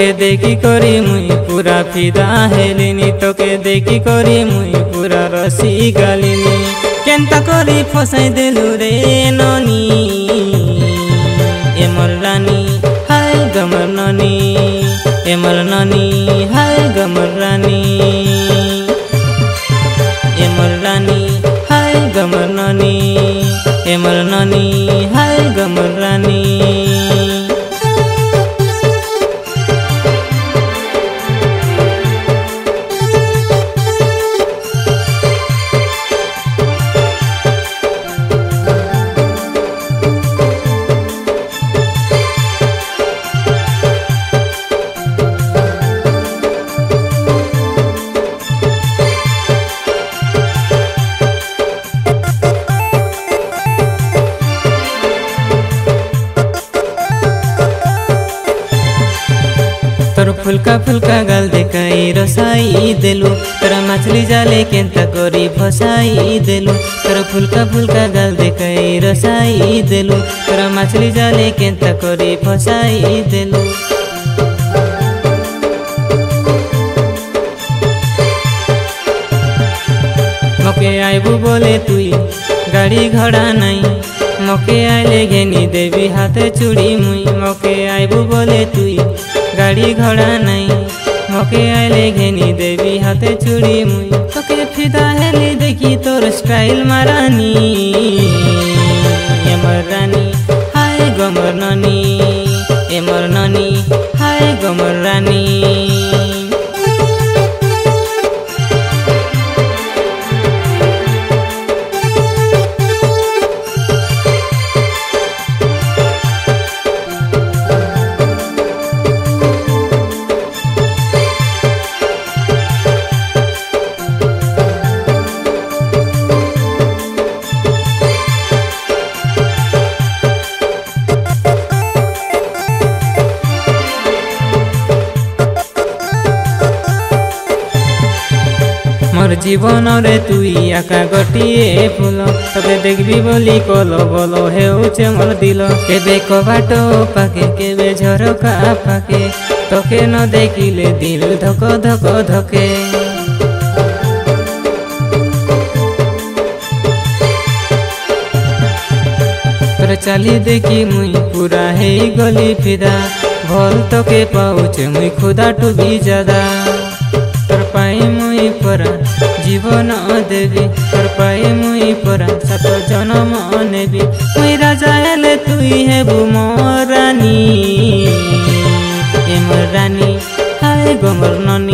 তোকে দেখি করি মুই পুরা ফিদা হেলিনি, তোকে দেখি করি মুই পুরা রসি গালিনি। কেনতা করি ফসাই দেলু রে ননি, এমর রানী হায় গমর ননি, এমর ননি হায় গমর রানী, এমর রানী হায় গমর ননি, এমর ননি হায় গমর রানী। तोर फुलका फुलका गाल देखाई रसाई देलु, तोरा मछली जाले केंता करी फसाई देलु। तोर फुलका फुलका गाल देखाई रसाई देलु, तोरा मछली जाले केंता करी फसाई देलु। मके आइबू बोले तुई गाड़ी घोड़ा नहीं, मके आइले घेनी देवी हाथे चूड़ी मुई। मके आइबू बोले तुई गाड़ी घोड़ा नहीं, मके आइले घेनी देवी हाथे चूड़ी मुई। तोके फिदा हेली देखी तोर स्टाइल मारानी, एमर रानी हाय गमर ननी, एमर ननी हाय गमर रानी। मोर जीवन रे तुई आका गोटिए फूल, तोके देखबी बोली कलो बोलो हेउचे मोर दिल। केबे कबाटो पाके केबे झरका पाके, तोके न देखिले दिल धक धक धके। तोर चाली देखी मुई पूरा हे गली फिदा, भल तोके पाउचे मुई खुदा टुबी ज्यादा। तोर पाई मुई परा जीवन देवी, तोर पाई मुई परा सात जन्म नेबी। मुई राजा हेले तुई हेबु मोर रानी, एमर रानी हाय गमर ननी।